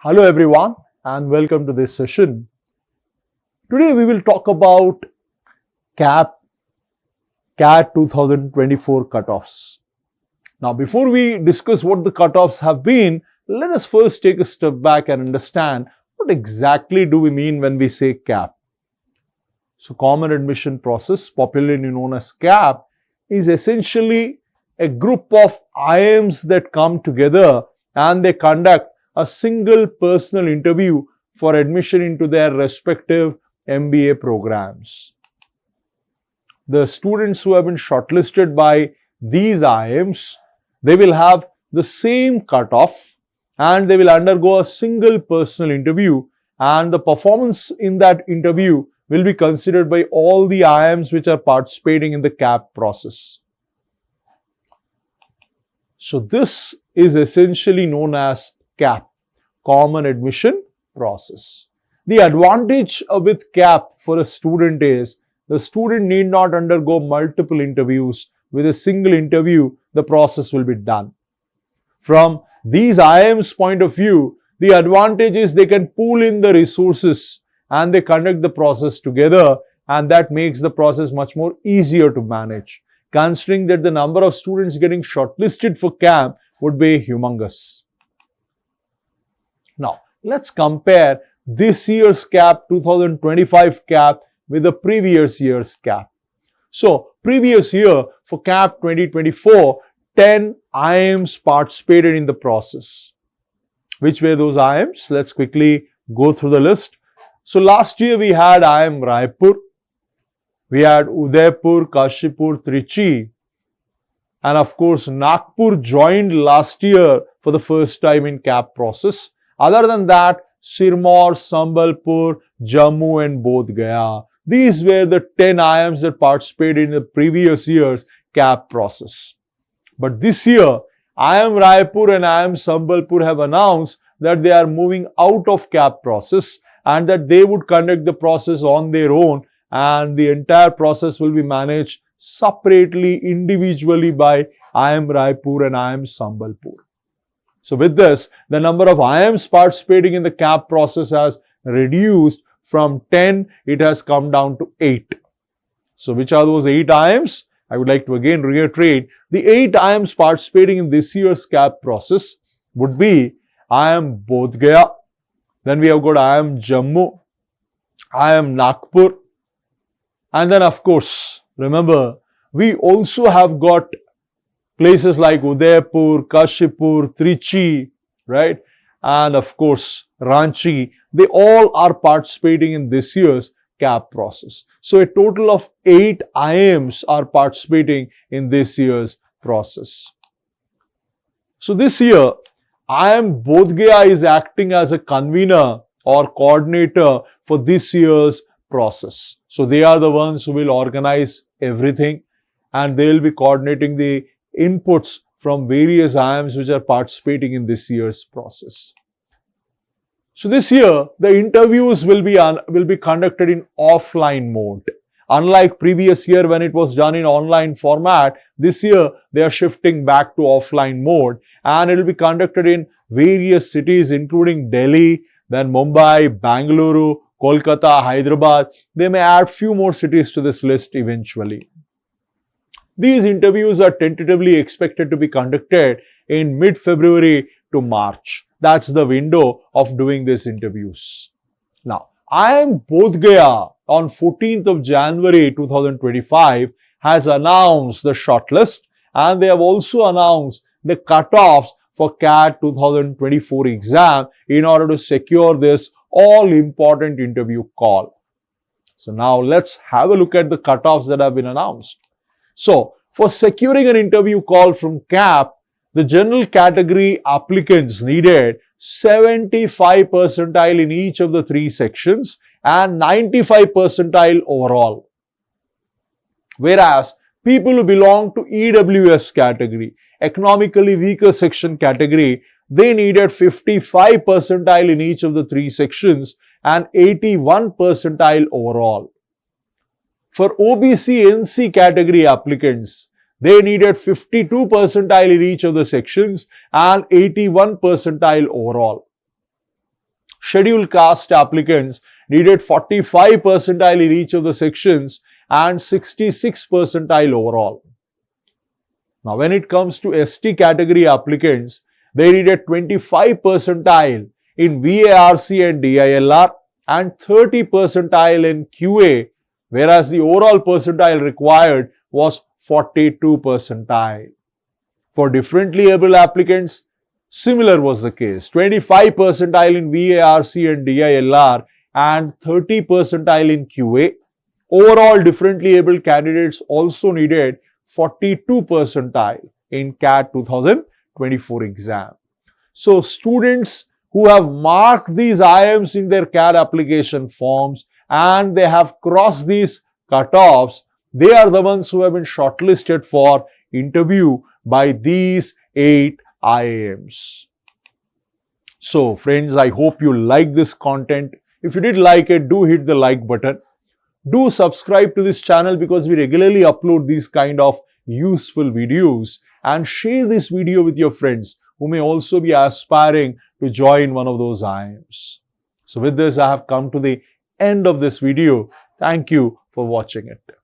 Hello everyone and welcome to this session. Today we will talk about CAT 2024 cutoffs. Now before we discuss what the cutoffs have been, let us first take a step back and understand what exactly do we mean when we say CAP. So Common Admission Process, popularly known as CAP, is essentially a group of IIMs that come together and they conduct a single personal interview for admission into their respective MBA programs. The students who have been shortlisted by these IIMs, they will have the same cutoff and they will undergo a single personal interview, and the performance in that interview will be considered by all the IIMs which are participating in the CAP process. So this is essentially known as CAP, Common Admission Process. The advantage with CAP for a student is the student need not undergo multiple interviews. With a single interview, the process will be done. From these IIMs' point of view, the advantage is they can pool in the resources and they conduct the process together, and that makes the process much more easier to manage, considering that the number of students getting shortlisted for CAP would be humongous. Now, let's compare this year's CAP 2025 CAP with the previous year's CAP. So, previous year for CAP 2024, 10 IIMs participated in the process. Which were those IIMs? Let's quickly go through the list. So, last year we had IIM Raipur, we had Udaipur, Kashipur, Trichy, and of course Nagpur joined last year for the first time in CAP process. Other than that, Sirmaur, Sambalpur, Jammu and Bodh Gaya. These were the 10 IIMs that participated in the previous year's CAP process. But this year, IIM Raipur and IIM Sambalpur have announced that they are moving out of CAP process and that they would conduct the process on their own, and the entire process will be managed separately, individually by IIM Raipur and IIM Sambalpur. So with this, the number of IIMs participating in the CAP process has reduced from 10, it has come down to 8. So which are those 8 IIMs? I would like to again reiterate, the 8 IIMs participating in this year's CAP process would be IIM Bodh Gaya, then we have got IIM Jammu, IIM Nagpur, and then of course, remember, we also have got places like Udaipur, Kashipur, Trichy, right? And of course, Ranchi. They all are participating in this year's CAP process. So a total of 8 IIMs are participating in this year's process. So this year, IIM Bodh Gaya is acting as a convener or coordinator for this year's process. So they are the ones who will organize everything and they will be coordinating the inputs from various IIMs which are participating in this year's process. So this year, the interviews will be conducted in offline mode. Unlike previous year when it was done in online format, this year they are shifting back to offline mode, and it will be conducted in various cities including Delhi, then Mumbai, Bangalore, Kolkata, Hyderabad. They may add few more cities to this list eventually. These interviews are tentatively expected to be conducted in mid-February to March. That's the window of doing these interviews. Now, IIM Bodh Gaya on 14th of January 2025 has announced the shortlist, and they have also announced the cutoffs for CAT 2024 exam in order to secure this all-important interview call. So now let's have a look at the cutoffs that have been announced. So, for securing an interview call from CAP, the general category applicants needed 75 percentile in each of the 3 sections and 95 percentile overall. Whereas, people who belong to EWS category, economically weaker section category, they needed 55 percentile in each of the 3 sections and 81 percentile overall. For OBC NC category applicants, they needed 52 percentile in each of the sections and 81 percentile overall. Scheduled caste applicants needed 45 percentile in each of the sections and 66 percentile overall. Now, when it comes to ST category applicants, they needed 25 percentile in VARC and DILR and 30 percentile in QA, whereas the overall percentile required was 42 percentile. For differently able applicants, similar was the case. 25 percentile in VARC and DILR and 30 percentile in QA. Overall, differently able candidates also needed 42 percentile in CAT 2024 exam. So, students who have marked these IIMs in their CAT application forms and they have crossed these cutoffs, they are the ones who have been shortlisted for interview by these 8 IIMs. So, friends, I hope you like this content. If you did like it, do hit the like button. Do subscribe to this channel because we regularly upload these kind of useful videos, and share this video with your friends who may also be aspiring to join one of those IIMs. So with this, I have come to the end of this video. Thank you for watching it.